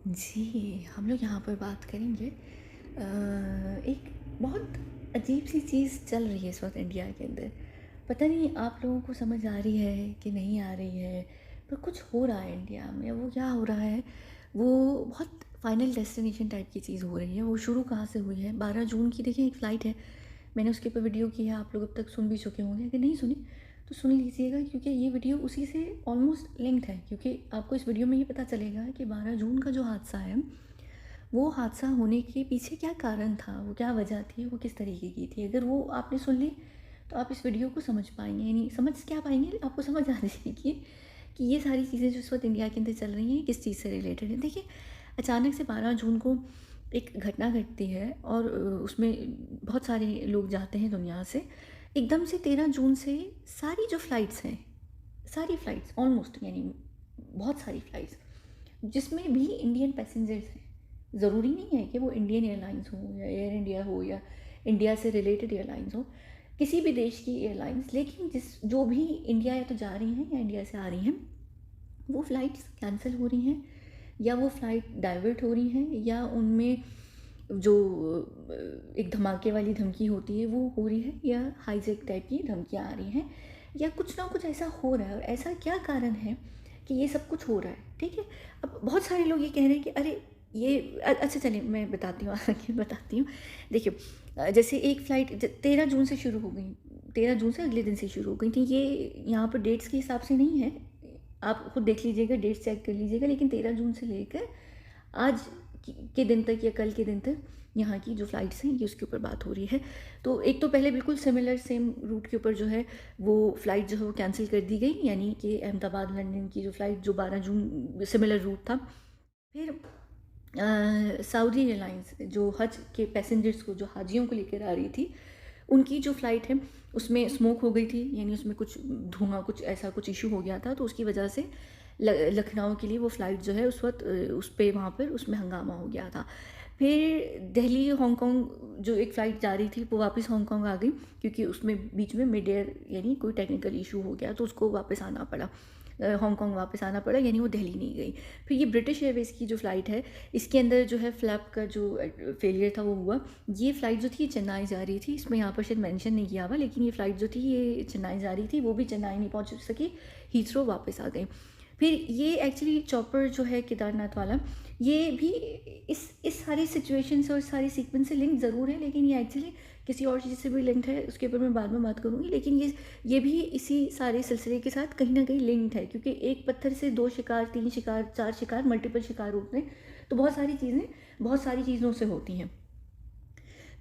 जी, हम लोग यहाँ पर बात करेंगे एक बहुत अजीब सी चीज़ चल रही है इस वक़्त इंडिया के अंदर। पता नहीं आप लोगों को समझ आ रही है कि नहीं आ रही है, पर कुछ हो रहा है इंडिया में। वो क्या हो रहा है, वो बहुत फ़ाइनल डेस्टिनेशन टाइप की चीज़ हो रही है। वो शुरू कहाँ से हुई है, 12 जून की देखिए एक फ़्लाइट है। मैंने उसके ऊपर वीडियो की है, आप लोग अब तक सुन भी चुके होंगे। अगर नहीं सुनी तो सुन लीजिएगा, क्योंकि ये वीडियो उसी से ऑलमोस्ट लिंक्ड है। क्योंकि आपको इस वीडियो में ये पता चलेगा कि 12 जून का जो हादसा है, वो हादसा होने के पीछे क्या कारण था, वो क्या वजह थी, वो किस तरीके की थी। अगर वो आपने सुन ली तो आप इस वीडियो को समझ पाएंगे, यानी समझ क्या पाएंगे, आपको समझ आ जाएगी कि ये सारी चीज़ें जो इस वक्त इंडिया के अंदर चल रही हैं किस चीज़ से रिलेटेड है। देखिए, अचानक से 12 जून को एक घटना घटती है और उसमें बहुत सारे लोग जाते हैं दुनिया से। एकदम से 13 जून से सारी जो फ़्लाइट्स हैं, सारी फ़्लाइट्स ऑलमोस्ट, यानी बहुत सारी फ़्लाइट्स जिसमें भी इंडियन पैसेंजर्स हैं, ज़रूरी नहीं है कि वो इंडियन एयरलाइंस हो या एयर इंडिया हो या इंडिया से रिलेटेड एयरलाइंस हो, किसी भी देश की एयरलाइंस, लेकिन जो भी इंडिया या तो जा रही हैं या इंडिया से आ रही हैं, वो फ़्लाइट्स कैंसिल हो रही हैं या वो फ़्लाइट डाइवर्ट हो रही हैं, या उनमें जो एक धमाके वाली धमकी होती है वो हो रही है, या हाईजैक टाइप की धमकियाँ आ रही हैं, या कुछ ना कुछ ऐसा हो रहा है। और ऐसा क्या कारण है कि ये सब कुछ हो रहा है, ठीक है। अब बहुत सारे लोग ये कह रहे हैं कि अरे ये अच्छा चलिए मैं बताती हूँ आगे बताती हूँ। देखिए, जैसे एक फ़्लाइट 13 जून से शुरू हो गई, 13 जून से अगले दिन से शुरू हो गई थी। ये यहाँ पर डेट्स के हिसाब से नहीं है, आप खुद देख लीजिएगा, डेट चेक कर लीजिएगा, लेकिन 13 जून से लेकर आज के दिन तक या कल के दिन तक यहाँ की जो फ़्लाइट्स हैं ये उसके ऊपर बात हो रही है। तो एक तो पहले बिल्कुल सिमिलर सेम रूट के ऊपर जो है वो फ़्लाइट जो है वो कैंसिल कर दी गई, यानी कि अहमदाबाद लंदन की जो फ़्लाइट जो 12 जून सिमिलर रूट था। फिर सऊदी एयरलाइंस जो हज के पैसेंजर्स को, जो हाजियों को लेकर आ रही थी, उनकी जो फ़्लाइट है उसमें स्मोक हो गई थी, यानी उसमें कुछ धुआं, कुछ ऐसा कुछ इशू हो गया था, तो उसकी वजह से लखनऊ के लिए वो फ़्लाइट जो है उस वक्त उस पे वहाँ पर उसमें हंगामा हो गया था। फिर दिल्ली हांगकांग जो एक फ़्लाइट जा रही थी वो वापस हांगकांग आ गई, क्योंकि उसमें बीच में मिड एयर यानी कोई टेक्निकल इशू हो गया, तो उसको वापस आना पड़ा, हांगकांग वापस आना पड़ा, यानी वो दिल्ली नहीं गई। फिर ये ब्रिटिश एयरवेज़ की जो फ़्लाइट है, इसके अंदर जो है फ्लैप का जो फेलियर था वो हुआ। ये फ़्लाइट जो थी ये चेन्नई जा रही थी, इसमें यहाँ पर शायद मेंशन नहीं किया हुआ, लेकिन ये फ़्लाइट जो थी ये चेन्नई जा रही थी, वो भी चेन्नई नहीं पहुँच सकी, हीथ्रो वापस आ गई। फिर ये एक्चुअली चॉपर जो है केदारनाथ वाला, ये भी इस सारी सिचुएशन से और सारी सीक्वेंस से लिंक ज़रूर है, लेकिन ये एक्चुअली किसी और चीज़ से भी लिंक्ड है, उसके ऊपर मैं बाद में बात करूँगी। लेकिन ये भी इसी सारे सिलसिले के साथ कहीं ना कहीं लिंक्ड है, क्योंकि एक पत्थर से 2 शिकार, 3 शिकार, 4 शिकार, मल्टीपल शिकार होते हैं। तो बहुत सारी चीज़ें बहुत सारी चीज़ों से होती हैं।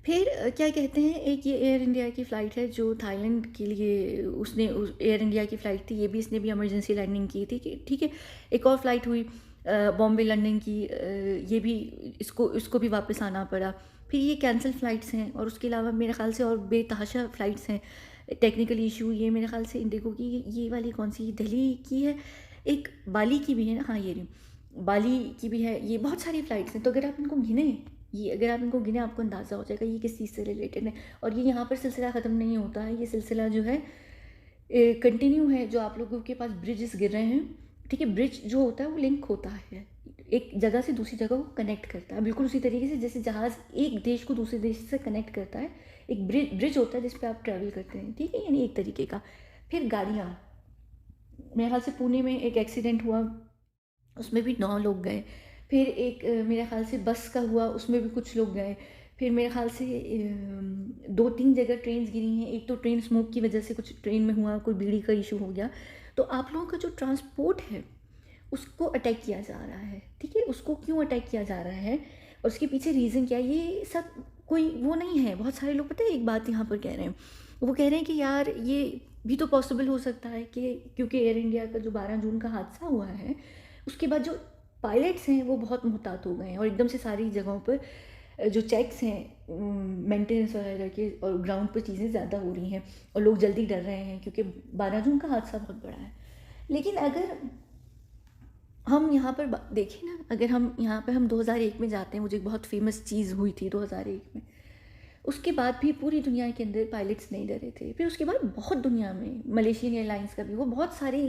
फिर क्या कहते हैं, एक ये एयर इंडिया की फ़्लाइट है जो थाईलैंड के लिए, उसने उस एयर इंडिया की फ़्लाइट थी, ये भी इसने भी इमरजेंसी लैंडिंग की थी कि ठीक है। एक और फ़्लाइट हुई बॉम्बे लंदन की, ये भी इसको इसको भी वापस आना पड़ा। फिर ये कैंसिल फ़्लाइट्स हैं, और उसके अलावा मेरे ख़्याल से और बेतहाशा फ़्लाइट्स हैं। टेक्निकल इशू ये मेरे ख़्याल से इंडिगो की, ये वाली कौन सी दिल्ली की है, एक बाली की भी है ना, हाँ ये रही, बाली की भी है। ये बहुत सारी फ़्लाइट्स हैं, तो अगर आप इनको गिने, ये अगर आप इनको गिने आपको अंदाज़ा हो जाएगा ये किस चीज़ से रिलेटेड है। और ये यहाँ पर सिलसिला ख़त्म नहीं होता है, ये सिलसिला जो है कंटिन्यू है। जो आप लोगों के पास ब्रिजेस गिर रहे हैं, ठीक है, ब्रिज जो होता है वो लिंक होता है, एक जगह से दूसरी जगह को कनेक्ट करता है, बिल्कुल उसी तरीके से जैसे जहाज़ एक देश को दूसरे देश से कनेक्ट करता है। एक ब्रिज होता है जिस पे आप ट्रैवल करते हैं, ठीक है, यानी एक तरीके का। फिर गाड़ियाँ, मेरे ख्याल से पुणे में एक एक्सीडेंट हुआ, उसमें भी 9 लोग गए। फिर एक मेरे ख़्याल से बस का हुआ, उसमें भी कुछ लोग गए। फिर मेरे ख़्याल से 2-3 जगह ट्रेन्स गिरी हैं। एक तो ट्रेन स्मोक की वजह से कुछ ट्रेन में हुआ, कोई बीड़ी का इशू हो गया। तो आप लोगों का जो ट्रांसपोर्ट है उसको अटैक किया जा रहा है, ठीक है। उसको क्यों अटैक किया जा रहा है और उसके पीछे रीज़न क्या है, ये सब कोई वो नहीं है। बहुत सारे लोग पता है एक बात यहाँ पर कह रहे हैं, वो कह रहे हैं कि यार ये भी तो पॉसिबल हो सकता है कि क्योंकि एयर इंडिया का जो 12 जून का हादसा हुआ है, उसके बाद जो पायलट्स हैं वो बहुत मुहतात हो गए हैं, और एकदम से सारी जगहों पर जो चेक्स हैं मेंटेनेंस वगैरह के, और ग्राउंड पर चीज़ें ज़्यादा हो रही हैं, और लोग जल्दी डर रहे हैं क्योंकि 12 जून का हादसा बहुत बड़ा है। लेकिन अगर हम यहाँ पर देखें ना, अगर हम यहाँ पर हम 2001 में जाते हैं, मुझे एक बहुत फेमस चीज़ हुई थी 2001 में। उसके बाद भी पूरी दुनिया के अंदर पायलट्स नहीं डरे थे। फिर उसके बाद बहुत दुनिया में मलेशियन एयरलाइंस का भी, वो बहुत सारी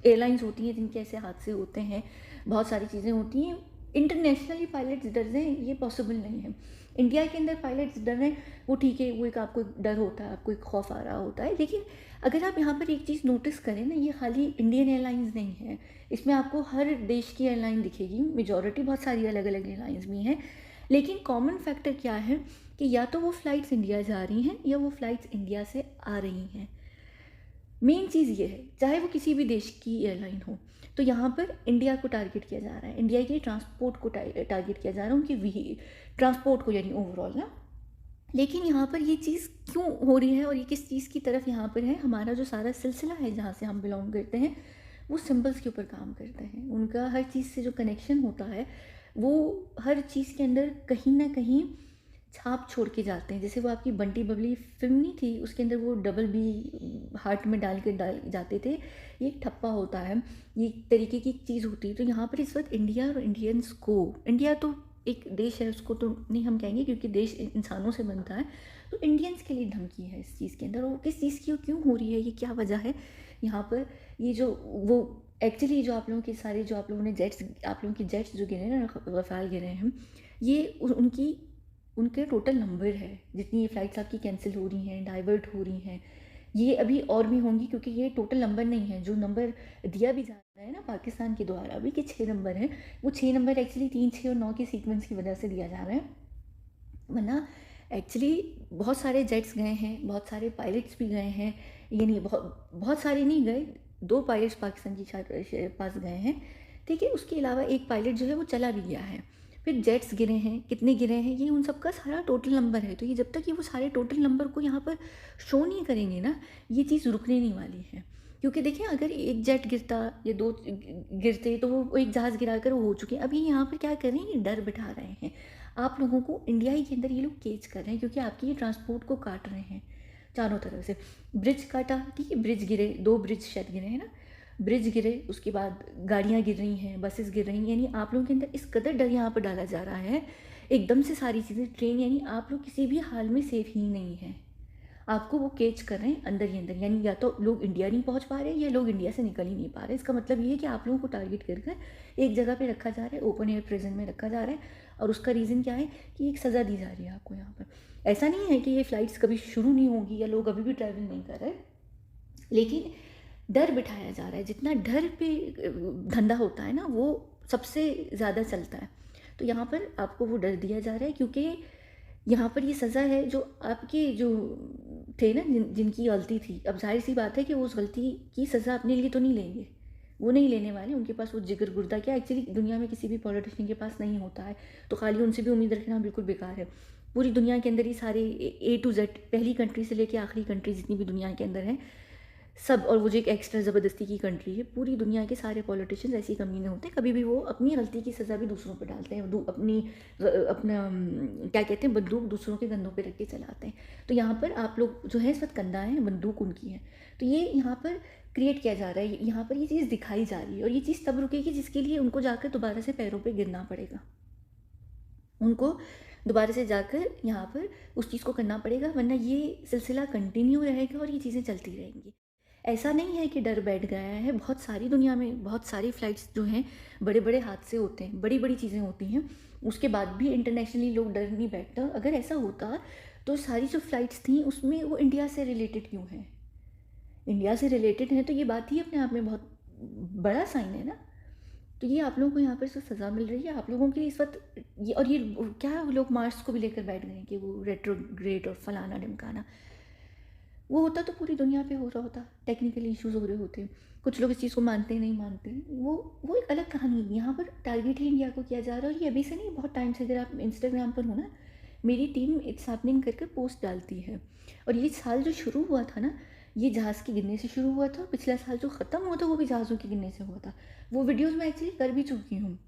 एयरलाइंस होती हैं जिनके ऐसे हादसे होते हैं, बहुत सारी चीज़ें होती हैं। इंटरनेशनली पायलट्स डर रहे हैं, ये पॉसिबल नहीं है। इंडिया के अंदर पायलट्स डर रहे हैं, वो ठीक है, वो एक आपको एक डर होता है, आपको एक खौफ आ रहा होता है। लेकिन अगर आप यहाँ पर एक चीज़ नोटिस करें ना, ये खाली इंडियन एयरलाइंस नहीं है, इसमें आपको हर देश की एयरलाइन दिखेगी, मेजॉरिटी बहुत सारी अलग अलग एयरलाइंस भी हैं। लेकिन कॉमन फैक्टर क्या है कि या तो वो फ़्लाइट्स इंडिया जा रही हैं या वो फ़्लाइट्स इंडिया से आ रही हैं। मेन चीज़ ये है, चाहे वो किसी भी देश की एयरलाइन हो, तो यहाँ पर इंडिया को टारगेट किया जा रहा है, इंडिया के ट्रांसपोर्ट को टारगेट किया जा रहा है, उनकी वी ट्रांसपोर्ट को, यानी ओवरऑल ना। लेकिन यहाँ पर ये चीज़ क्यों हो रही है और ये किस चीज़ की तरफ यहाँ पर है? हमारा जो सारा सिलसिला है जहाँ से हम बिलोंग करते हैं, वो सिंबल्स के ऊपर काम करते हैं। उनका हर चीज़ से जो कनेक्शन होता है, वो हर चीज़ के अंदर कहीं ना कहीं छाप छोड़ के जाते हैं। जैसे वो आपकी बंटी बबली फिल्म नहीं थी, उसके अंदर वो डबल बी हार्ट में डाल जाते थे, ये एक ठप्पा होता है, ये एक तरीके की चीज़ होती है। तो यहाँ पर इस वक्त इंडिया और इंडियंस को, इंडिया तो एक देश है, उसको तो नहीं हम कहेंगे क्योंकि देश इंसानों से बनता है, तो इंडियंस के लिए धमकी है इस चीज़ के अंदर। और किस चीज़ की क्यों हो रही है, ये क्या वजह है यहाँ पर? ये जो वो एक्चुअली जो आप लोगों के सारे जो आप लोगों ने जेट्स, आप लोगों के जेट्स जो गिरे ना, रफ़ाल गिरे हैं, ये उनकी उनके टोटल नंबर है, जितनी ये फ़्लाइट्स आपकी कैंसिल हो रही हैं, डाइवर्ट हो रही हैं, ये अभी और भी होंगी, क्योंकि ये टोटल नंबर नहीं है। जो नंबर दिया भी जा रहा है ना पाकिस्तान के द्वारा अभी कि 6 नंबर हैं, वो 6 नंबर एक्चुअली 3, 6 और 9 के सीक्वेंस की वजह से दिया जा रहा है। वरना एक्चुअली बहुत सारे जेट्स गए हैं, बहुत सारे पायलट्स भी गए हैं, ये नहीं बहुत बहुत सारे नहीं गए, 2 पायलट्स पाकिस्तान की पास गए हैं, ठीक है। उसके अलावा एक पायलट जो है वो चला भी गया है। फिर जेट्स गिरे हैं, कितने गिरे हैं, ये उन सबका सारा टोटल नंबर है। तो ये जब तक ये वो सारे टोटल नंबर को यहाँ पर शो नहीं करेंगे ना, ये चीज़ रुकने नहीं वाली है। क्योंकि देखिए, अगर एक जेट गिरता या 2 गिरते तो वो एक जहाज़ गिरा कर वो हो चुके हैं। अब ये यहाँ पर क्या कर रहे हैं, ये डर बिठा रहे हैं आप लोगों को। इंडिया ही के अंदर ये लोग केज कर रहे हैं, क्योंकि आपकी ये ट्रांसपोर्ट को काट रहे हैं चारों तरफ से। ब्रिज काटा, ठीक है, ब्रिज गिरे, 2 ब्रिज शायद गिरे हैं ना, ब्रिज गिरे, उसके बाद गाड़ियाँ गिर रही हैं, बसेस गिर रही हैं, यानी आप लोगों के अंदर इस कदर डर यहाँ पर डाला जा रहा है एकदम से सारी चीज़ें। ट्रेन, यानी आप लोग किसी भी हाल में सेफ ही नहीं हैं, आपको वो केच कर रहे हैं अंदर ही अंदर। यानी या तो लोग इंडिया नहीं पहुंच पा रहे हैं या लोग इंडिया से निकल ही नहीं पा रहे। इसका मतलब ये है कि आप लोगों को टारगेट कर एक जगह पे रखा जा रहा है, ओपन एयर प्रिजन में रखा जा रहा है। और उसका रीज़न क्या है कि एक सज़ा दी जा रही है आपको यहाँ पर। ऐसा नहीं है कि ये फ़्लाइट्स कभी शुरू नहीं होंगी या लोग अभी भी ट्रैवल नहीं कर रहे, लेकिन डर बिठाया जा रहा है। जितना डर पे धंधा होता है ना, वो सबसे ज़्यादा चलता है। तो यहाँ पर आपको वो डर दिया जा रहा है, क्योंकि यहाँ पर ये सज़ा है जो आपके जो थे ना, जिनकी गलती थी। अब जाहिर सी बात है कि वो उस गलती की सज़ा अपने लिए तो नहीं लेंगे, वो नहीं लेने वाले। उनके पास वो जिगर गुर्दा क्या एक्चुअली दुनिया में किसी भी पॉलिटिशियन के पास नहीं होता है, तो खाली उनसे भी उम्मीद रखना बिल्कुल बेकार है। पूरी दुनिया के अंदर ही सारे A to Z, पहली कंट्री से लेके आखिरी कंट्री जितनी भी दुनिया के अंदर है सब, और वो जो एक एक्स्ट्रा ज़बरदस्ती की कंट्री है, पूरी दुनिया के सारे पॉलिटिशियंस ऐसी कमीने होते हैं, कभी भी वो अपनी गलती की सज़ा भी दूसरों पर डालते हैं, अपना क्या कहते हैं, बंदूक दूसरों के कंधों पे रख के चलाते हैं। तो यहाँ पर आप लोग जो है इस वक्त कंधा है, बंदूक उनकी है। तो ये यहाँ पर क्रिएट किया जा रहा है, यहाँ पर ये चीज़ दिखाई जा रही है, और ये चीज़ तब रुकेगी जिसके लिए उनको जाकर दोबारा से पैरों पर गिरना पड़ेगा, उनको दोबारा से जाकर यहाँ पर उस चीज़ को करना पड़ेगा, वरना ये सिलसिला कंटिन्यू रहेगा और ये चीज़ें चलती रहेंगी। ऐसा नहीं है कि डर बैठ गया है, बहुत सारी दुनिया में बहुत सारी फ़्लाइट्स जो हैं, बड़े बड़े हादसे होते हैं, बड़ी बड़ी चीज़ें होती हैं, उसके बाद भी इंटरनेशनली लोग डर नहीं बैठता। अगर ऐसा होता तो सारी जो फ़्लाइट्स थी उसमें वो इंडिया से रिलेटेड क्यों हैं? इंडिया से रिलेटेड हैं तो ये बात ही अपने आप में बहुत बड़ा साइन है ना। तो ये आप लोगों को यहाँ पर जो सज़ा मिल रही है आप लोगों के लिए इस वक्त, ये और ये क्या लोग मार्स को भी लेकर बैठ गए हैं कि वो रेट्रोग्रेड और फलाना ढिमकाना। वो होता तो पूरी दुनिया पे हो रहा होता, टेक्निकल इश्यूज हो रहे होते। कुछ लोग इस चीज़ को मानते नहीं मानते, वो एक अलग कहानी है। यहाँ पर टारगेट ही इंडिया को किया जा रहा है, और ये अभी से नहीं, बहुत टाइम से। अगर आप इंस्टाग्राम पर हो ना, मेरी टीम इट्स हैपनिंग करके पोस्ट डालती है। और ये साल जो शुरू हुआ था ना, ये जहाज़ के गिरने से शुरू हुआ था, पिछला साल जो ख़त्म हुआ था वो भी जहाज़ों के गिरने से हुआ था। वो वीडियोज़ मैं एक्चुअली कर भी चुकी हूँ।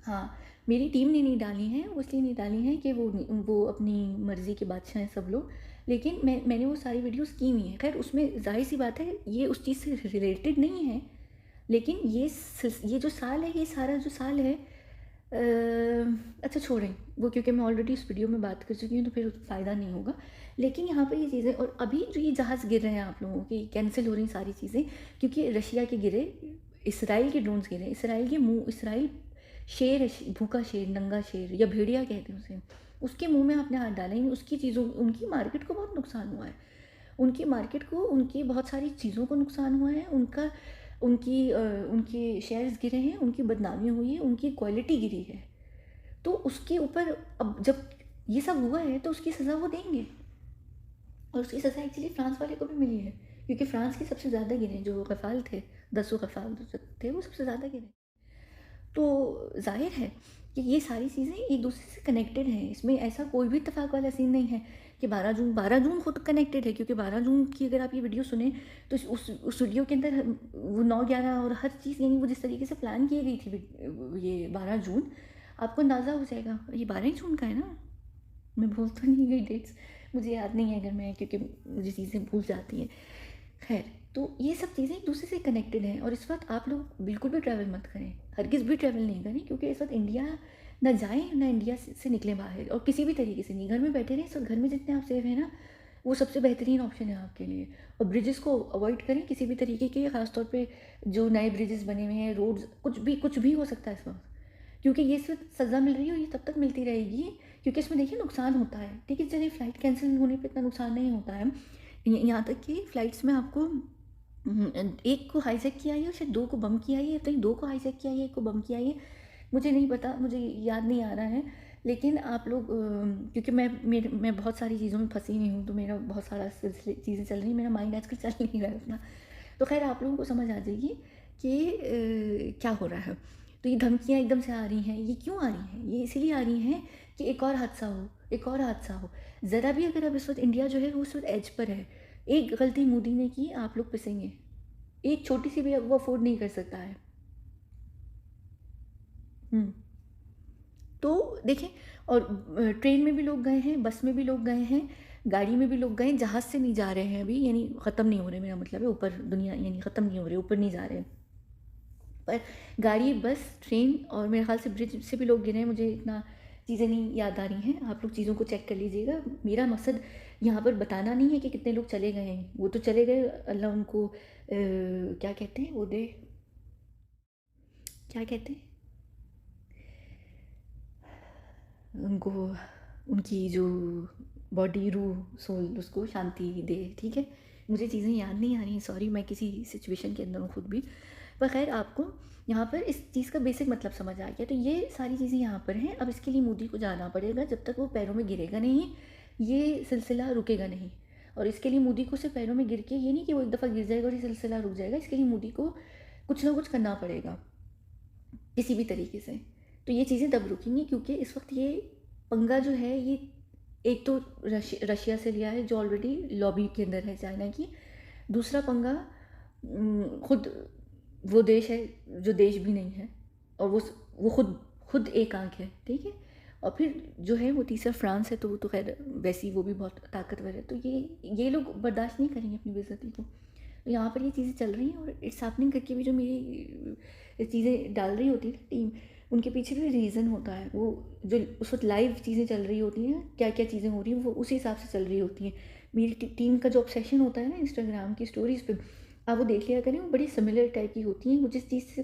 हाँ, मेरी टीम ने नहीं डाली हैं, वो इसलिए नहीं डाली हैं कि वो अपनी मर्ज़ी के बादशाह हैं सब लोग। लेकिन मैंने वो सारी वीडियोज़ की हुई हैं। ख़ैर उसमें ज़ाहिर-सी बात है ये उस चीज़ से रिलेटेड नहीं है, लेकिन ये जो साल है, ये सारा जो साल है, अच्छा छोड़ें वो, क्योंकि मैं ऑलरेडी उस वीडियो में बात कर चुकी हूँ तो फिर फ़ायदा नहीं होगा। लेकिन यहाँ पर ये चीज़ें, और अभी जो ये जहाज़ गिर रहे हैं आप लोगों की, कैंसिल हो रही सारी चीज़ें, क्योंकि रशिया के गिरे, इसराइल के ड्रोन्स गिरे, इसराइल शेर है, भूखा शेर, नंगा शेर या भेड़िया कहते हैं उसे, उसके मुंह में आपने हाथ डालेंगे, उसकी चीज़ों, उनकी मार्केट को बहुत नुकसान हुआ है, उनकी मार्केट को, उनकी बहुत सारी चीज़ों को नुकसान हुआ है, उनका उनके शेयर्स गिरे हैं, उनकी बदनामी हुई है, उनकी क्वालिटी गिरी है। तो उसके ऊपर अब जब ये सब हुआ है तो उसकी सज़ा वो देंगे, और उसकी सज़ा एक्चुअली फ्रांस वाले को भी मिली है, क्योंकि फ्रांस के सबसे ज़्यादा गिरे, जो गफ़ाल थे, 10 गफ़ाल जो थे वो सबसे ज़्यादा गिरे। तो ज़ाहिर है कि ये सारी चीज़ें एक दूसरे से कनेक्टेड हैं, इसमें ऐसा कोई भी इत्तेफाक वाला सीन नहीं है कि 12 जून खुद कनेक्टेड है, क्योंकि 12 जून की अगर आप ये वीडियो सुने तो उस वीडियो के अंदर वो 9/11 और हर चीज़, यानी वो जिस तरीके से प्लान की गई थी ये 12 जून, आपको अंदाज़ा हो जाएगा ये 12 जून का है ना। मैं भूल तो नहीं गई डेट्स, मुझे याद नहीं है, अगर मैं, क्योंकि मुझे चीज़ें भूल जाती हैं। खैर, तो ये सब चीज़ें एक दूसरे से कनेक्टेड हैं, और इस वक्त आप लोग बिल्कुल भी ट्रैवल मत करें, हरगिज़ भी ट्रैवल नहीं करें, क्योंकि इस वक्त इंडिया ना जाएं ना इंडिया से निकलें बाहर, और किसी भी तरीके से नहीं, घर में बैठे रहें। इस वक्त घर में जितने आप सेफ हैं ना, वो सबसे बेहतरीन ऑप्शन है आपके लिए। और ब्रिजेस को अवॉइड करें किसी भी तरीके के, ख़ासतौर पे जो नए ब्रिजेस बने हुए हैं, रोड्स, कुछ भी हो सकता है इस वक्त, क्योंकि ये सिर्फ सज़ा मिल रही है और ये तब तक मिलती रहेगी, क्योंकि इसमें देखिए नुकसान होता है। ठीक है, चलिए फ़्लाइट कैंसिल होने पे इतना नुकसान नहीं होता है, यहाँ तक कि फ़्लाइट्स में आपको एक को हाईजैक किया है, शायद 2 को बम किया है, कहीं 2 को हाईजैक किया है, 1 को बम किया है, मुझे नहीं पता, मुझे याद नहीं आ रहा है। लेकिन आप लोग क्योंकि मैं बहुत सारी चीज़ों में फंसी हुई हूँ, तो मेरा बहुत सारा सिलसिले चीज़ें चल रही हैं, मेरा माइंड आजकल चल नहीं रहा है उतना। तो खैर आप लोगों को समझ आ जाएगी कि क्या हो रहा है। तो ये धमकियाँ एकदम से आ रही हैं, ये क्यों आ रही हैं? ये इसीलिए आ रही हैं कि एक और हादसा हो, एक और हादसा हो। ज़रा भी अगर अब इस वक्त इंडिया जो है वो उस वक्त एज पर है, एक गलती मोदी ने की, आप लोग पिसेंगे। एक छोटी सी भी वो अफोर्ड नहीं कर सकता है। हम्म। तो देखें, और ट्रेन में भी लोग गए हैं, बस में भी लोग गए हैं, गाड़ी में भी लोग गए हैं, जहाज़ से नहीं जा रहे हैं अभी, यानी ख़त्म नहीं हो रहे, मेरा मतलब है ऊपर दुनिया, यानी ख़त्म नहीं हो रहे, ऊपर नहीं जा रहे, पर गाड़ी, बस, ट्रेन और मेरे ख्याल से ब्रिज से भी लोग गिरे हैं। मुझे इतना चीज़ें नहीं याद आ रही हैं, आप लोग चीज़ों को चेक कर लीजिएगा। मेरा मकसद यहाँ पर बताना नहीं है कि कितने लोग चले गए हैं, वो तो चले गए, अल्लाह उनको क्या कहते हैं वो दे, क्या कहते हैं उनको, उनकी जो बॉडी, रूह, सोल, उसको शांति दे। ठीक है, मुझे चीज़ें याद नहीं आ रही, सॉरी, मैं किसी सिचुएशन के अंदर हूँ खुद भी। पर खैर आपको यहाँ पर इस चीज़ का बेसिक मतलब समझ आ गया, तो ये सारी चीज़ें यहाँ पर हैं। अब इसके लिए मोदी को जाना पड़ेगा, जब तक वो पैरों में गिरेगा नहीं ये सिलसिला रुकेगा नहीं। और इसके लिए मोदी को सिर्फ पैरों में गिर के, ये नहीं कि वो एक दफ़ा गिर जाएगा और ये सिलसिला रुक जाएगा, इसके लिए मोदी को कुछ ना कुछ करना पड़ेगा किसी भी तरीके से। तो ये चीज़ें तब रुकेंगी, क्योंकि इस वक्त ये पंगा जो है, ये एक तो रशिया से लिया है, जो ऑलरेडी लॉबी के अंदर है चाइना की। दूसरा पंगा खुद वो देश है जो देश भी नहीं है, और वो खुद खुद एक आंख है। ठीक है, और फिर जो है वो तीसरा फ्रांस है, तो वो तो खैर वैसे ही वो भी बहुत ताकतवर है, तो ये लोग बर्दाश्त नहीं करेंगे अपनी बेइज्जती को। तो यहाँ पर ये चीज़ें चल रही हैं, और इट्स हैपनिंग करके भी जो मेरी चीज़ें डाल रही होती है टीम, उनके पीछे भी रीज़न होता है। वो जो उस वक्त लाइव चीज़ें चल रही होती हैं, क्या क्या चीज़ें हो रही हैं, वो उसी हिसाब से चल रही होती हैं। मेरी टीम का जो ऑब्सेशन होता है ना इंस्टाग्राम की स्टोरीज़ पे, आप वो देख लिया करें, वो बड़ी सिमिलर टाइप की होती हैं। वो जिस चीज़ से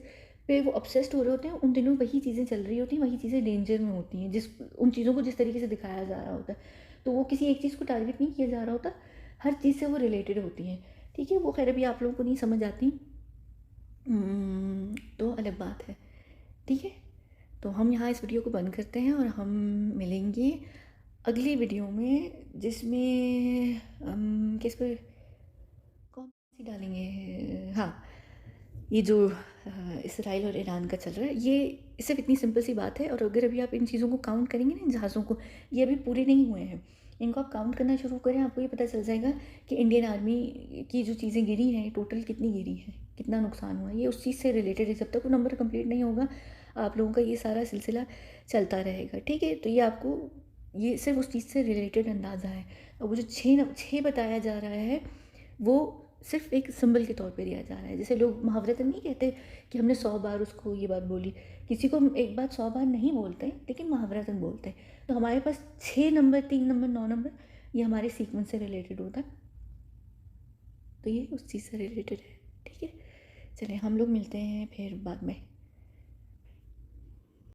पे वो ऑब्सेस्ड हो रहे होते हैं, उन दिनों वही चीज़ें चल रही होती हैं, वही चीज़ें डेंजर में होती हैं, उन चीज़ों को जिस तरीके से दिखाया जा रहा होता है। तो वो किसी एक चीज़ को टारगेट नहीं किया जा रहा होता, हर चीज़ से वो रिलेटेड होती हैं। ठीक है, वो खैर अभी आप लोगों को नहीं समझ आती, तो अलग बात है। ठीक है, तो हम यहाँ इस वीडियो को बंद करते हैं, और हम मिलेंगे अगली वीडियो में, जिसमें हम किस पर, कौन सी डालेंगे, हाँ, ये जो इसराइल और ईरान का चल रहा है, ये सिर्फ इतनी सिंपल सी बात है। और अगर अभी आप इन चीज़ों को काउंट करेंगे ना, इन जहाज़ों को, ये अभी पूरे नहीं हुए हैं, इनको आप काउंट करना शुरू करें, आपको ये पता चल जाएगा कि इंडियन आर्मी की जो चीज़ें गिरी हैं, टोटल कितनी गिरी हैं, कितना नुकसान हुआ है। ये उस चीज़ से रिलेटेड है, जब तक वो नंबर कंप्लीट नहीं होगा, आप लोगों का ये सारा सिलसिला चलता रहेगा। ठीक है, तो ये आपको, ये सिर्फ उस चीज़ से रिलेटेड अंदाज़ा है। और वो जो छः बताया जा रहा है, वो सिर्फ एक सिंबल के तौर पे दिया जा रहा है। जैसे लोग मुहावरतन नहीं कहते कि हमने 100 बार उसको ये बात बोली, किसी को हम एक बात 100 बार नहीं बोलते, लेकिन मुहावरतन बोलते हैं। तो हमारे पास 6 नंबर, 3 नंबर, 9 नंबर, ये हमारे सीक्वेंस से रिलेटेड होता है, तो ये उस चीज़ से रिलेटेड है। ठीक है, चलिए हम लोग मिलते हैं फिर बाद में।